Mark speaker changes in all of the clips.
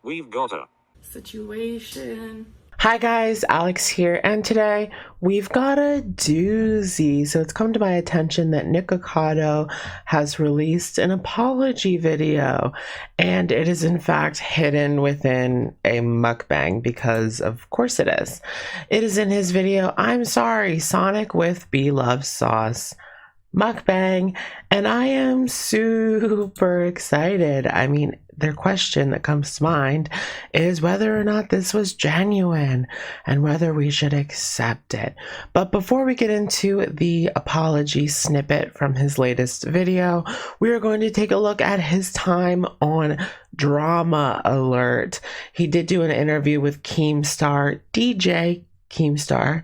Speaker 1: We've got a
Speaker 2: situation.
Speaker 3: Hi guys, Alex here, and today we've got a doozy. So it's come to my attention that Nikocado has released an apology video, and it is in fact hidden within a mukbang because of course it is. It is in his video, I'm sorry, Sonic with Beloved Sauce mukbang, and I am super excited. I mean, their question that comes to mind is whether or not this was genuine and whether we should accept it. But before we get into the apology snippet from his latest video, we are going to take a look at his time on Drama Alert. He did do an interview with Keemstar, DJ Keemstar,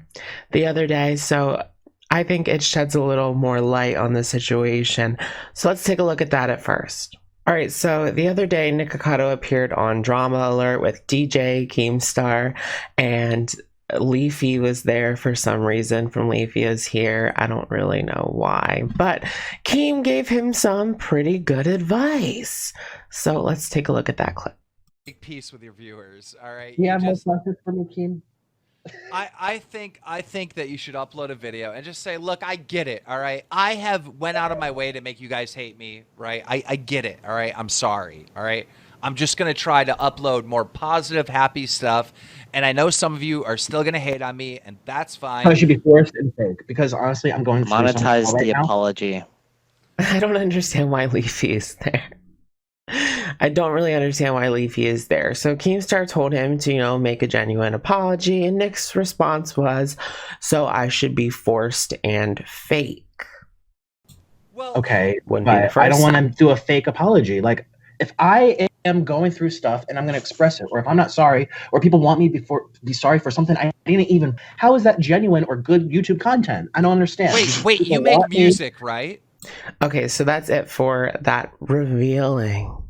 Speaker 3: the other day, so I think it sheds a little more light on the situation. So let's take a look at that at first. All right, so the other day, Nikocado appeared on Drama Alert with DJ Keemstar, and Leafy was there for some reason. From Leafy is here. I don't really know why, but Keem gave him some pretty good advice. So let's take a look at that clip.
Speaker 4: Make peace with your viewers. All right.
Speaker 5: You have more questions for me, Keem?
Speaker 4: I think that you should upload a video and just say, look, I get it. All right. I have went out of my way to make you guys hate me. Right. I get it. All right. I'm sorry. All right. I'm just going to try to upload more positive, happy stuff. And I know some of you are still going to hate on me, and that's fine.
Speaker 5: I should be forced and fake because honestly, I'm going to
Speaker 6: monetize the
Speaker 5: now.
Speaker 6: apology.
Speaker 3: I don't understand why Leafy is there. I don't really understand why Leafy is there. So Keemstar told him to, make a genuine apology, and Nick's response was, so I should be forced and fake.
Speaker 4: Well,
Speaker 5: okay, but I don't want to do a fake apology. Like, if I am going through stuff and I'm going to express it, or if I'm not sorry, or people want me be sorry for something I didn't even, how is that genuine or good YouTube content? I don't understand.
Speaker 4: Wait, you make music, right?
Speaker 3: Okay, so that's it for that revealing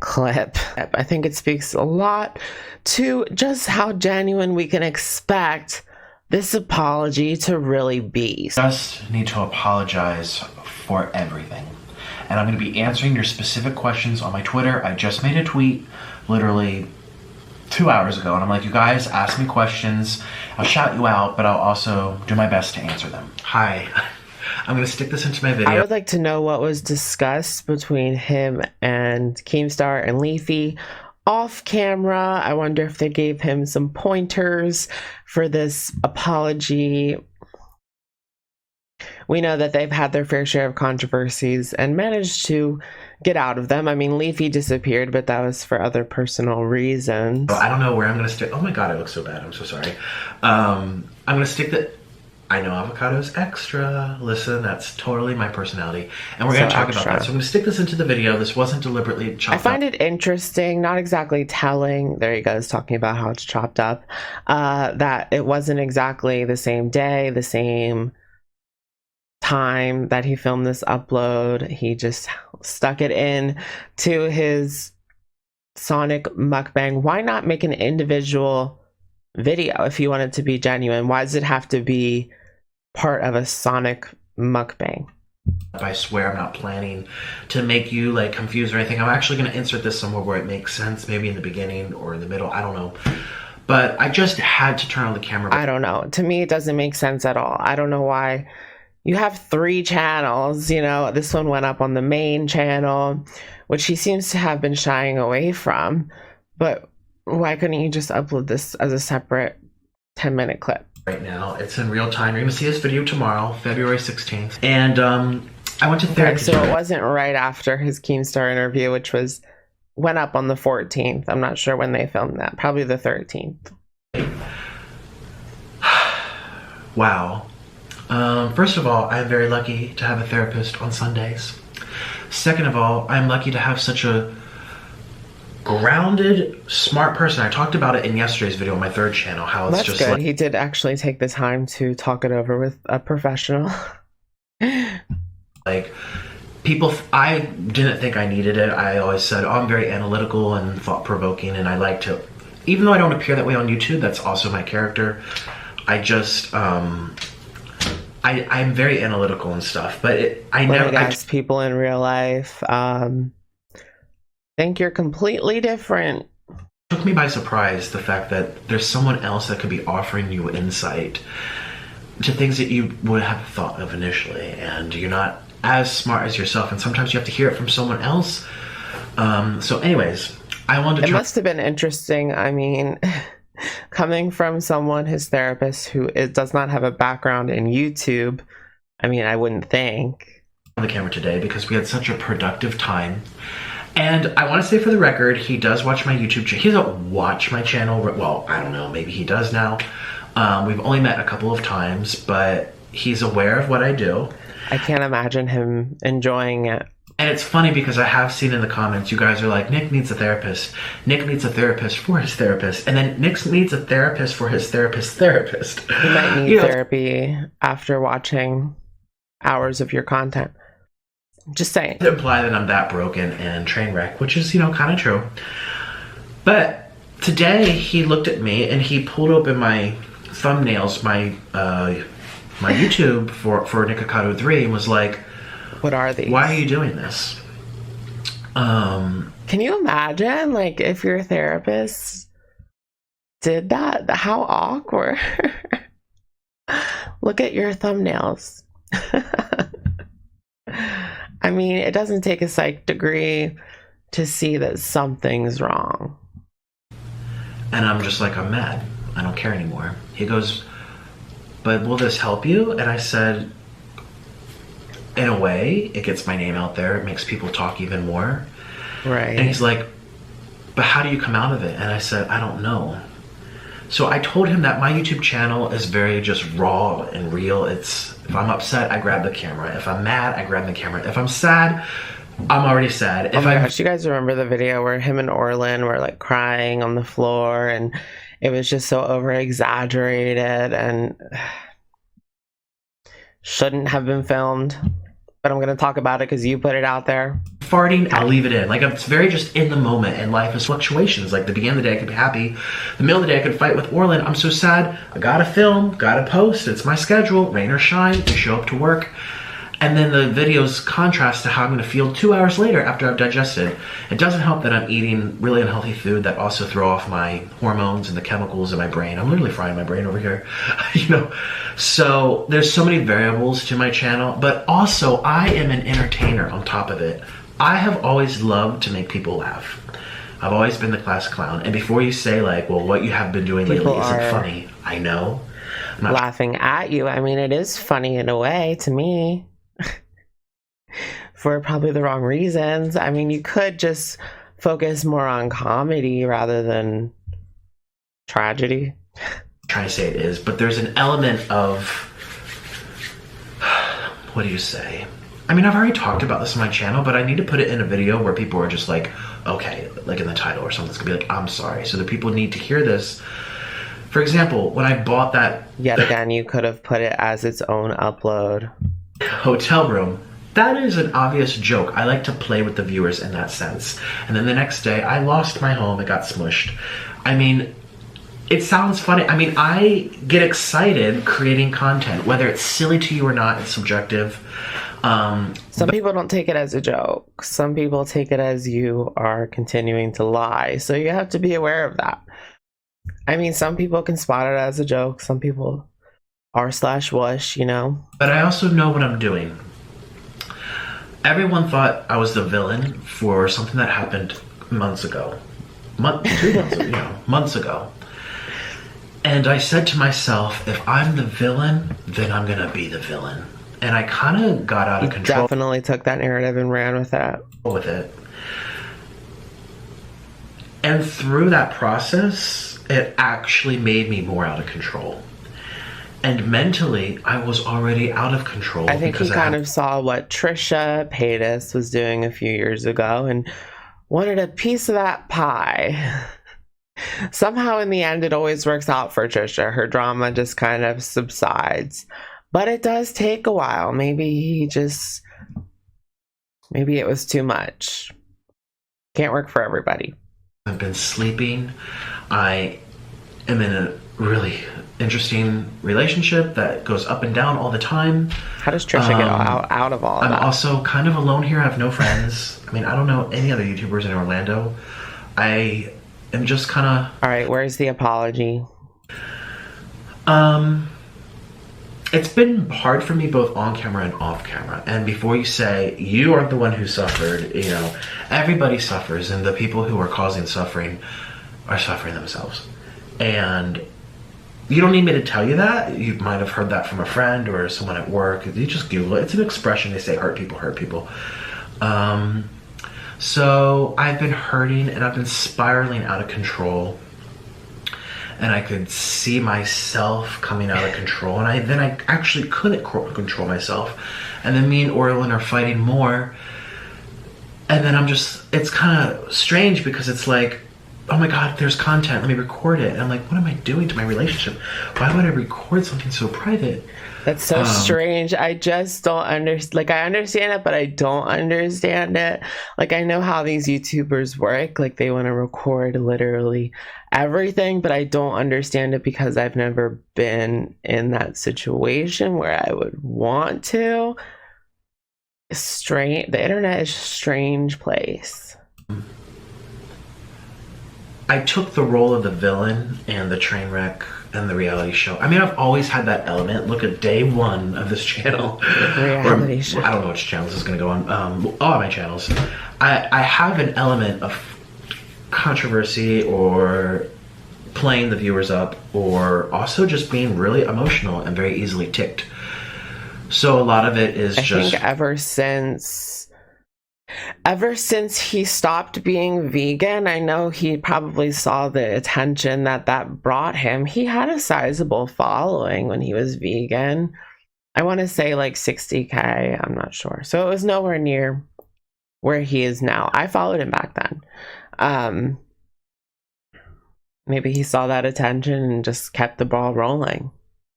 Speaker 3: clip. I think it speaks a lot to just how genuine we can expect this apology to really be.
Speaker 7: Just need to apologize for everything. And I'm going to be answering your specific questions on my Twitter. I just made a tweet literally 2 hours ago, and I'm like, you guys ask me questions. I'll shout you out, but I'll also do my best to answer them. Hi. I'm going to stick this into my video.
Speaker 3: I would like to know what was discussed between him and Keemstar and Leafy off camera. I wonder if they gave him some pointers for this apology. We know that they've had their fair share of controversies and managed to get out of them. I mean, Leafy disappeared, but that was for other personal reasons.
Speaker 7: I don't know where I'm going to stick. Oh my God, I look so bad. I'm so sorry. I'm going to stick that. I know avocado's extra. Listen, that's totally my personality. And we're going to talk about that. So I'm going to stick this into the video. This wasn't deliberately chopped up.
Speaker 3: I find it interesting, not exactly telling, there he goes, talking about how it's chopped up, that it wasn't exactly the same day, the same time that he filmed this upload. He just stuck it in to his Sonic mukbang. Why not make an individual video if you want it to be genuine? Why does it have to be part of a Sonic mukbang?
Speaker 7: I swear I'm not planning to make you like confused or anything. I'm actually going to insert this somewhere where it makes sense, maybe in the beginning or in the middle. I don't know. But I just had to turn on the camera.
Speaker 3: I don't know. To me, it doesn't make sense at all. I don't know why. You have 3 channels, this one went up on the main channel, which he seems to have been shying away from. But why couldn't you just upload this as a separate 10-minute clip?
Speaker 7: Right now, it's in real time. You're going to see this video tomorrow, February 16th. And I went to therapy.
Speaker 3: So it wasn't right after his Keemstar interview, which went up on the 14th. I'm not sure when they filmed that. Probably the 13th.
Speaker 7: Wow. First of all, I'm very lucky to have a therapist on Sundays. Second of all, I'm lucky to have such a grounded, smart person. I talked about it in yesterday's video on my 3rd channel, how it's just
Speaker 3: good. He did actually take the time to talk it over with a professional.
Speaker 7: Like, I didn't think I needed it. I always said, oh, I'm very analytical and thought-provoking, and I like to, even though I don't appear that way on YouTube, that's also my character. I just, I'm very analytical and stuff, but I never ask
Speaker 3: people in real life. think you're completely different.
Speaker 7: Took me by surprise the fact that there's someone else that could be offering you insight to things that you would have thought of initially, and you're not as smart as yourself, and sometimes you have to hear it from someone else. So anyways, I wanted to
Speaker 3: It must have been interesting. I mean, coming from someone, his therapist, who does not have a background in YouTube, I mean, I wouldn't think.
Speaker 7: On the camera today because we had such a productive time. And I want to say for the record, he does watch my YouTube channel. He doesn't watch my channel. Well, I don't know. Maybe he does now. We've only met a couple of times, but he's aware of what I do.
Speaker 3: I can't imagine him enjoying it.
Speaker 7: And it's funny because I have seen in the comments, you guys are like, Nick needs a therapist. Nick needs a therapist for his therapist. And then Nick needs a therapist for his therapist.
Speaker 3: He might need therapy after watching hours of your content. Just saying.
Speaker 7: To imply that I'm that broken and train wreck, which is, kind of true. But today he looked at me and he pulled open my thumbnails, my YouTube for Nikocado 3 and was like,
Speaker 3: what are these?
Speaker 7: Why are you doing this?
Speaker 3: Can you imagine, like, if your therapist did that? How awkward. Look at your thumbnails. I mean, it doesn't take a psych degree to see that something's wrong.
Speaker 7: And I'm just like, I'm mad. I don't care anymore. He goes, but will this help you? And I said, in a way, it gets my name out there. It makes people talk even more.
Speaker 3: Right.
Speaker 7: And he's like, but how do you come out of it? And I said, I don't know. So I told him that my YouTube channel is very just raw and real. If I'm upset, I grab the camera. If I'm mad, I grab the camera. If I'm sad, I'm already sad.
Speaker 3: Oh my gosh, you guys remember the video where him and Orlin were like crying on the floor and it was just so over exaggerated and shouldn't have been filmed. But I'm going to talk about it because you put it out there.
Speaker 7: Farting, I'll leave it in. Like, it's very just in the moment, and life is fluctuations. Like, the beginning of the day I could be happy. The middle of the day I could fight with Orlin. I'm so sad. I gotta film, gotta post. It's my schedule, rain or shine. I show up to work. And then the videos contrast to how I'm going to feel 2 hours later after I've digested. It doesn't help that I'm eating really unhealthy food that also throw off my hormones and the chemicals in my brain. I'm literally frying my brain over here, So there's so many variables to my channel, but also I am an entertainer on top of it. I have always loved to make people laugh. I've always been the class clown. And before you say like, well, what you have been doing lately isn't funny, I know. I'm not
Speaker 3: laughing at you. I mean, it is funny in a way to me. For probably the wrong reasons. I mean, you could just focus more on comedy rather than tragedy.
Speaker 7: Trying to say it is, but there's an element of, what do you say? I mean, I've already talked about this on my channel, but I need to put it in a video where people are just like, okay, like in the title or something. It's gonna be like, I'm sorry. So the people need to hear this. For example, when I bought that...
Speaker 3: Yet again, you could have put it as its own upload.
Speaker 7: Hotel room. That is an obvious joke. I like to play with the viewers in that sense. And then the next day, I lost my home. It got smushed. I mean, it sounds funny. I mean, I get excited creating content. Whether it's silly to you or not, it's subjective.
Speaker 3: Some people don't take it as a joke. Some people take it as you are continuing to lie. So you have to be aware of that. I mean, some people can spot it as a joke. Some people r/wush,
Speaker 7: But I also know what I'm doing. Everyone thought I was the villain for something that happened months ago. 2 months ago, months ago. And I said to myself, if I'm the villain, then I'm going to be the villain. And I kind of got out of control.
Speaker 3: Definitely took that narrative and ran with that.
Speaker 7: With it. And through that process, it actually made me more out of control. And mentally, I was already out of control.
Speaker 3: I think he kind of saw what Trisha Paytas was doing a few years ago and wanted a piece of that pie. Somehow in the end, it always works out for Trisha. Her drama just kind of subsides. But it does take a while. Maybe it was too much. Can't work for everybody.
Speaker 7: I've been sleeping. I am in really interesting relationship that goes up and down all the time.
Speaker 3: How does Trisha get out of all of
Speaker 7: I'm
Speaker 3: that?
Speaker 7: also kind of alone here. I have no friends. I mean, I don't know any other YouTubers in Orlando. I am just kind of...
Speaker 3: All right, where's the apology?
Speaker 7: It's been hard for me both on camera and off camera. And before you say, you are the one who suffered, you know, everybody suffers, and the people who are causing suffering are suffering themselves. And you don't need me to tell you that. You might have heard that from a friend or someone at work. You just Google it. It's an expression. They say hurt people hurt people. So I've been hurting and I've been spiraling out of control. And I could see myself coming out of control. And I actually couldn't control myself. And then me and Orlin are fighting more. And then it's kind of strange because it's like, oh my God, there's content, let me record it. And I'm like, what am I doing to my relationship? Why would I record something so private?
Speaker 3: That's so strange. I just don't understand. Like, I understand it, but I don't understand it. Like, I know how these YouTubers work. Like, they want to record literally everything, but I don't understand it because I've never been in that situation where I would want to. The internet is a strange place.
Speaker 7: I took the role of the villain and the train wreck and the reality show. I mean, I've always had that element. Look at day one of this channel.
Speaker 3: Reality show.
Speaker 7: I don't know which channels this is going to go on. All my channels. I have an element of controversy or playing the viewers up, or also just being really emotional and very easily ticked. So a lot of it is I think
Speaker 3: ever since he stopped being vegan, I know he probably saw the attention that brought him. He had a sizable following when he was vegan. I want to say like 60K, I'm not sure. So it was nowhere near where he is now. I followed him back then. Maybe he saw that attention and just kept the ball rolling.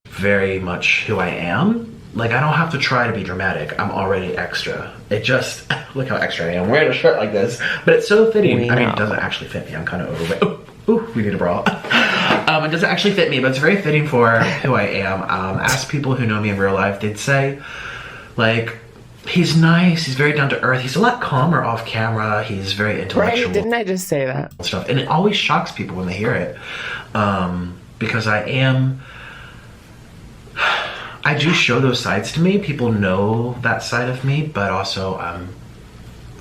Speaker 7: Very much who I am. Like, I don't have to try to be dramatic. I'm already extra. It just, look how extra I am. I'm wearing a shirt like this, but it's so fitting. I mean, it doesn't actually fit me. I'm kind of overweight. Ooh, we need a bra. It doesn't actually fit me, but it's very fitting for who I am. Ask people who know me in real life, they'd say, like, he's nice, he's very down to earth, he's a lot calmer off camera, he's very intellectual.
Speaker 3: Right, didn't I just say that?
Speaker 7: Stuff. And it always shocks people when they hear it. Because I do show those sides to me. People know that side of me, but also I'm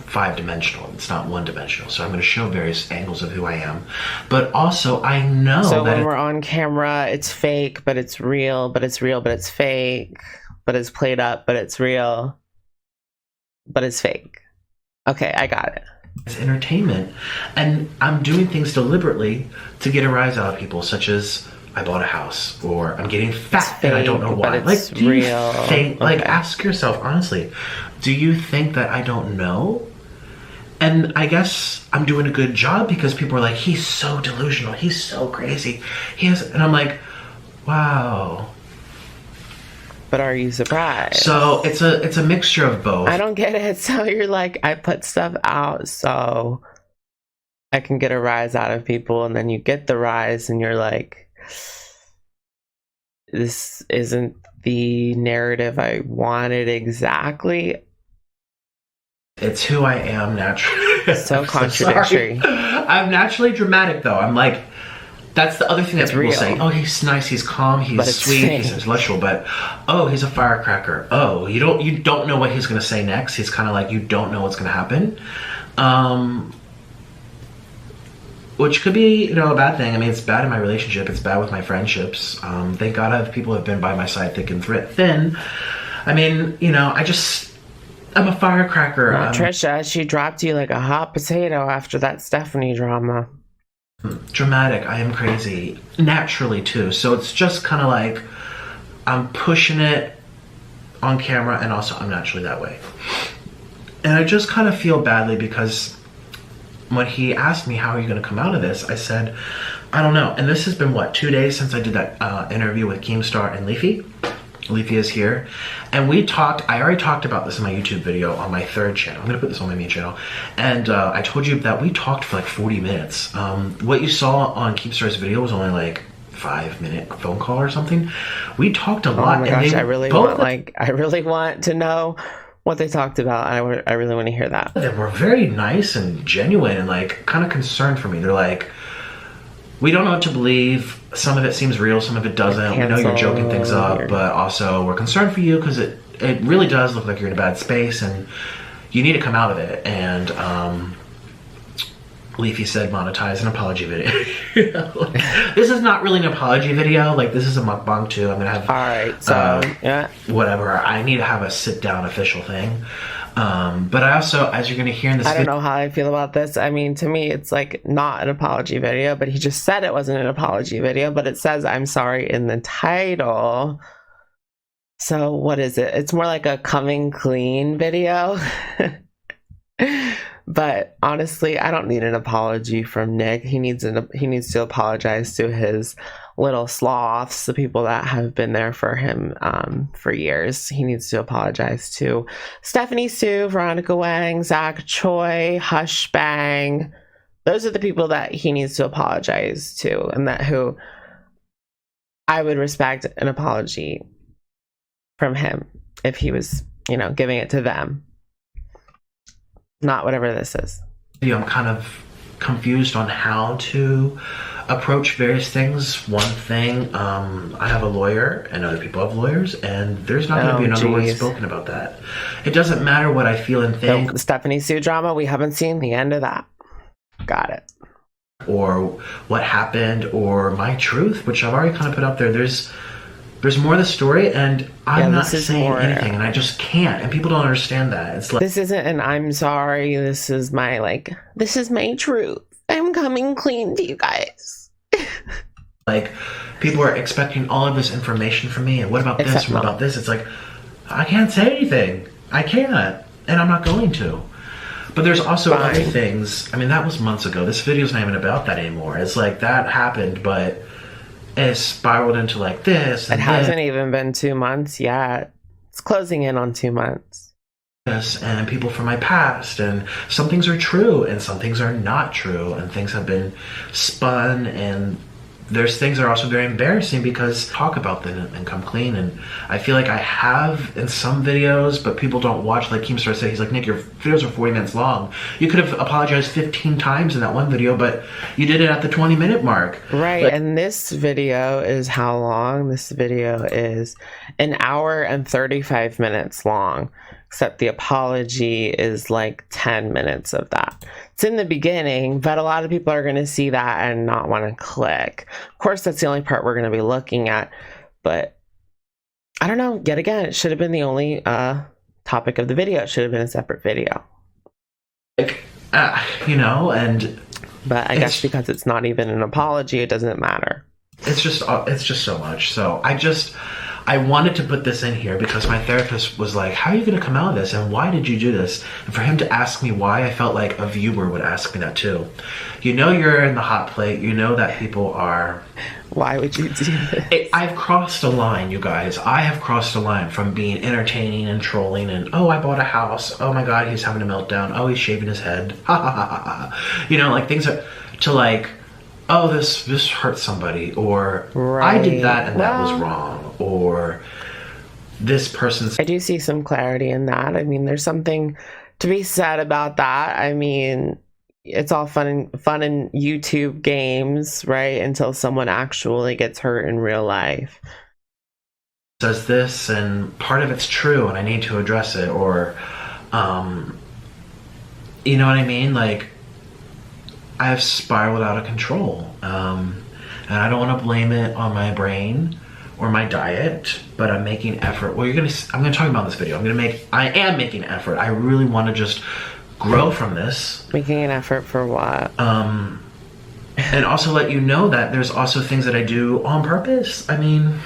Speaker 7: 5-dimensional. It's not 1-dimensional. So I'm going to show various angles of who I am. But also I know
Speaker 3: so
Speaker 7: that
Speaker 3: when we're on camera, it's fake, but it's real, but it's real, but it's fake, but it's played up, but it's real, but it's fake. Okay, I got it.
Speaker 7: It's entertainment. And I'm doing things deliberately to get a rise out of people, such as I bought a house, or I'm getting fat and I don't know why. Like, do you think, like, ask yourself honestly, do you think that I don't know? And I guess I'm doing a good job because people are like, he's so delusional, he's so crazy, and I'm like, wow.
Speaker 3: But are you surprised?
Speaker 7: So it's a mixture of both.
Speaker 3: I don't get it. So you're like, I put stuff out so I can get a rise out of people, and then you get the rise and you're like, this isn't the narrative I wanted exactly.
Speaker 7: It's who I am naturally.
Speaker 3: So contradictory.
Speaker 7: I'm naturally dramatic, though. I'm like, that's the other thing that people say. Oh, he's nice, he's calm, he's sweet, he's intellectual, but oh, he's a firecracker. Oh, you don't know what he's gonna say next. He's kind of like, you don't know what's gonna happen. Which could be, a bad thing. I mean, it's bad in my relationship. It's bad with my friendships. Thank God I have people who have been by my side thick and thin. I mean, I'm a firecracker.
Speaker 3: Well, Trisha, she dropped you like a hot potato after that Stephanie drama.
Speaker 7: Dramatic. I am crazy. Naturally, too. So it's just kind of like, I'm pushing it on camera, and also I'm naturally that way. And I just kind of feel badly because when he asked me, how are you going to come out of this? I said, I don't know. And this has been, 2 days since I did that interview with Keemstar and Leafy. Leafy is here. And I already talked about this in my YouTube video on my 3rd channel. I'm going to put this on my main channel. And I told you that we talked for like 40 minutes. What you saw on Keemstar's video was only like 5-minute phone call or something. We talked a
Speaker 3: Oh
Speaker 7: lot.
Speaker 3: my gosh, I really want to know what they talked about. I really want to hear that.
Speaker 7: They were very nice and genuine and like kind of concerned for me. They're like, we don't know what to believe. Some of it seems real, some of it doesn't. We know you're joking things up, but also we're concerned for you because it really does look like you're in a bad space and you need to come out of it. And Leafy said monetize an apology video. This is not really an apology video. Like, this is a mukbang too. I'm gonna have
Speaker 3: yeah,
Speaker 7: whatever. I need to have a sit down official thing. But I also, as you're gonna hear in this
Speaker 3: I don't know how I feel about this. I mean, to me, it's like not an apology video, but he just said it wasn't an apology video, but it says I'm sorry in the title. So what is it? It's more like a coming clean video. But honestly, I don't need an apology from Nick. He needs to apologize to his little sloths, the people that have been there for him for years. He needs to apologize to Stephanie Sue, Veronica Wang, Zach Choi, Hush Bang. Those are the people that he needs to apologize to, and that who I would respect an apology from him if he was, giving it to them. Not whatever this is.
Speaker 7: I'm kind of confused on how to approach various things. One thing, I have a lawyer and other people have lawyers, and there's not going to be another word spoken about that. It doesn't matter what I feel and think.
Speaker 3: The Stephanie Sue drama, we haven't seen the end of that. Got it.
Speaker 7: Or what happened, or my truth, which I've already kind of put up there. There's more to the story, and I'm not saying anything, and I just can't, and people don't understand that. It's like,
Speaker 3: this isn't an I'm sorry, this is my truth. I'm coming clean to you guys.
Speaker 7: like, people are expecting all of this information from me, and what about this, what about this? It's like, I can't say anything. I can't, and I'm not going to. But there's also other things. I mean, that was months ago. This video's not even about that anymore. It's like, that happened, but it spiraled into like this.
Speaker 3: It hasn't even been 2 months yet. It's closing in on 2 months.
Speaker 7: And people from my past, and some things are true and some things are not true, and things have been spun, and there's things that are also very embarrassing because talk about them and come clean. And I feel like I have in some videos, but people don't watch. Like Keemstar said, he's like, Nick, your videos are 40 minutes long. You could have apologized 15 times in that one video, but you did it at the 20-minute mark.
Speaker 3: Right, and this video is how long? This video is 1 hour and 35 minutes long, except the apology is like 10 minutes of that. It's in the beginning, but a lot of people are going to see that and not want to click. Of course, that's the only part we're going to be looking at, but I don't know. Yet again, it should have been the only topic of the video. It should have been a separate video.
Speaker 7: Like, and...
Speaker 3: But I guess because it's not even an apology, it doesn't matter.
Speaker 7: It's just so much. So I wanted to put this in here because my therapist was like, how are you going to come out of this? And why did you do this? And for him to ask me why, I felt like a viewer would ask me that too. You're in the hot plate. You know that people are...
Speaker 3: Why would you do this?
Speaker 7: I've crossed a line, you guys. I have crossed a line from being entertaining and trolling and, oh, I bought a house. Oh my God, he's having a meltdown. Oh, he's shaving his head. Ha ha ha ha. Like things are... To like, oh, this hurt somebody, or I did that and that was wrong, or this person's...
Speaker 3: I do see some clarity in that. I mean, there's something to be said about that. I mean, it's all fun in YouTube games, right? Until someone actually gets hurt in real life.
Speaker 7: Says this, and part of it's true, and I need to address it, or, you know what I mean? Like, I have spiraled out of control, and I don't want to blame it on my brain or my diet, but I'm making effort. Well, I'm going to talk about this video. I am making effort. I really want to just grow from this.
Speaker 3: Making an effort for what?
Speaker 7: And also let you know that there's also things that I do on purpose. I mean,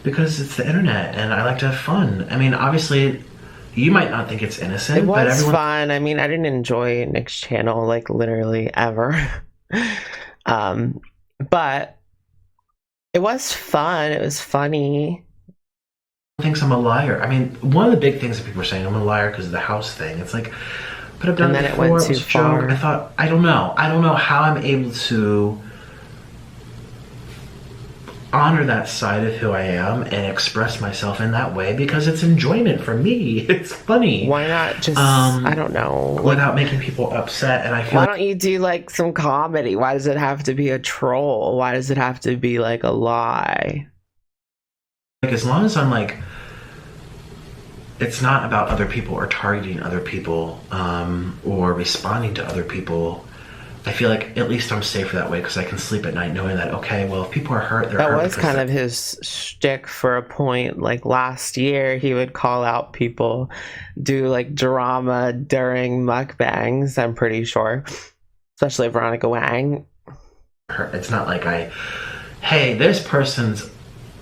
Speaker 7: because it's the internet and I like to have fun. I mean, obviously... You might not think it's innocent,
Speaker 3: it was
Speaker 7: but everyone...
Speaker 3: fun. I mean, I didn't enjoy Nick's channel, like, literally ever. But it was fun. It was funny.
Speaker 7: Thinks I'm a liar. I mean, one of the big things that people are saying, I'm a liar because of the house thing. It's like, but I've done it before.
Speaker 3: It went too far.
Speaker 7: I thought, I don't know how I'm able to honor that side of who I am and express myself in that way because it's enjoyment for me. It's funny.
Speaker 3: Why not just, I don't know.
Speaker 7: Without making people upset. And I feel
Speaker 3: why don't you do like some comedy? Why does it have to be a troll? Why does it have to be like a lie?
Speaker 7: like as long as I'm like, it's not about other people or targeting other people or responding to other people. I feel like at least I'm safer that way because I can sleep at night knowing that, okay, well, if people are hurt, they're hurt.
Speaker 3: That was kind of his shtick for a point. Like last year, he would call out people, do like drama during mukbangs, I'm pretty sure. Especially Veronica Wang.
Speaker 7: It's not like hey, this person's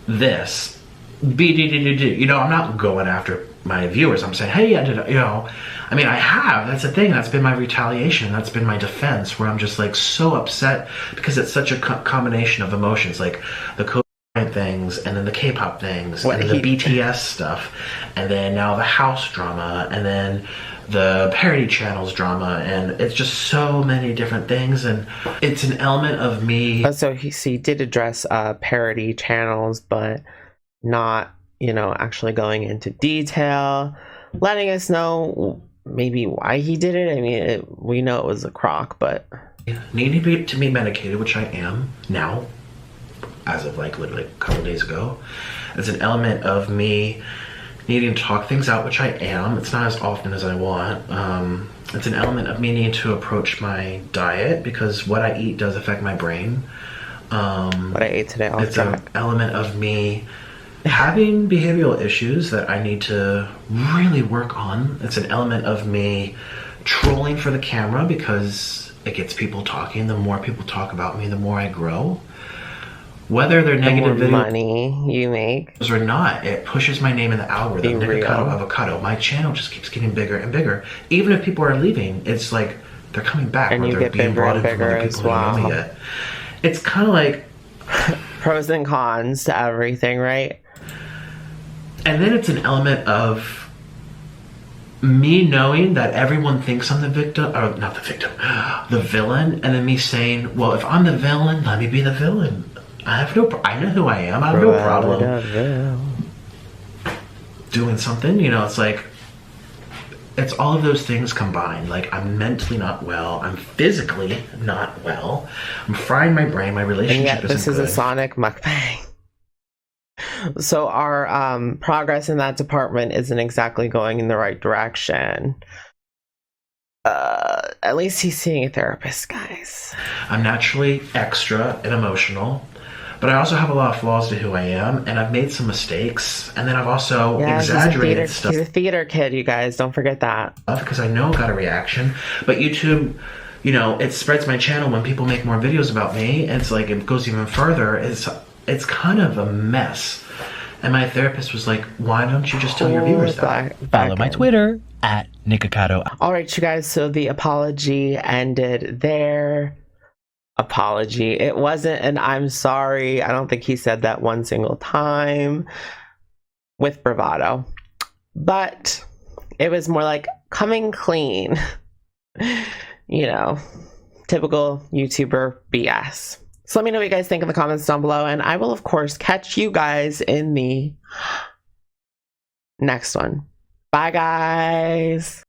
Speaker 7: this. You know, I'm not going after my viewers. I'm saying, hey, I did, you know, I mean, I have. That's the thing. That's been my retaliation. That's been my defense, where I'm just like so upset because it's such a combination of emotions, like the COVID things, and then the K-pop things, and then the BTS stuff, and then now the house drama, and then the parody channels drama, and it's just so many different things, and it's an element of me.
Speaker 3: So he did address parody channels, but not, you know, actually going into detail, letting us know maybe why he did it. I mean, we know it was a crock, but
Speaker 7: Needing to be medicated, which I am now, as of like literally a couple days ago. It's an element of me needing to talk things out, which I am. It's not as often as I want. It's an element of me needing to approach my diet because what I eat does affect my brain.
Speaker 3: What I ate today,
Speaker 7: it's an element of me having behavioral issues that I need to really work on. It's an element of me trolling for the camera because it gets people talking. The more people talk about me, the more I grow. Whether they're negative
Speaker 3: videos, money you make
Speaker 7: or not, it pushes my name in the algorithm. Nikocado Avocado. My channel just keeps getting bigger and bigger. Even if people are leaving, it's like they're coming back,
Speaker 3: and
Speaker 7: or
Speaker 3: you
Speaker 7: they're
Speaker 3: get
Speaker 7: being
Speaker 3: bigger
Speaker 7: brought
Speaker 3: and
Speaker 7: in from
Speaker 3: bigger
Speaker 7: other
Speaker 3: as
Speaker 7: people who don't know me
Speaker 3: well.
Speaker 7: yet. It's kind of like
Speaker 3: pros and cons to everything, right?
Speaker 7: And then it's an element of me knowing that everyone thinks I'm the victim, or not the victim, the villain, and then me saying, well, if I'm the villain, let me be the villain. I know who I am. I have no problem doing something, you know. It's like, it's all of those things combined. Like, I'm mentally not well, I'm physically not well, I'm frying my brain, my relationship isn't good.
Speaker 3: This is a Sonic mukbang. So our progress in that department isn't exactly going in the right direction. At least he's seeing a therapist, guys.
Speaker 7: I'm naturally extra and emotional, but I also have a lot of flaws to who I am, and I've made some mistakes, and then I've also exaggerated stuff.
Speaker 3: He's a theater kid, you guys. Don't forget that.
Speaker 7: Because I know I got a reaction, but YouTube, you know, it spreads my channel when people make more videos about me, and it's like, it goes even further. It's kind of a mess. And my therapist was like, why don't you just tell your viewers that?
Speaker 1: Follow my Twitter at Nikocado.
Speaker 3: All right, you guys. So the apology ended there. Apology. It wasn't an I'm sorry. I don't think he said that one single time with bravado. But it was more like coming clean. You know, typical YouTuber BS. So let me know what you guys think in the comments down below, and I will, of course, catch you guys in the next one. Bye, guys.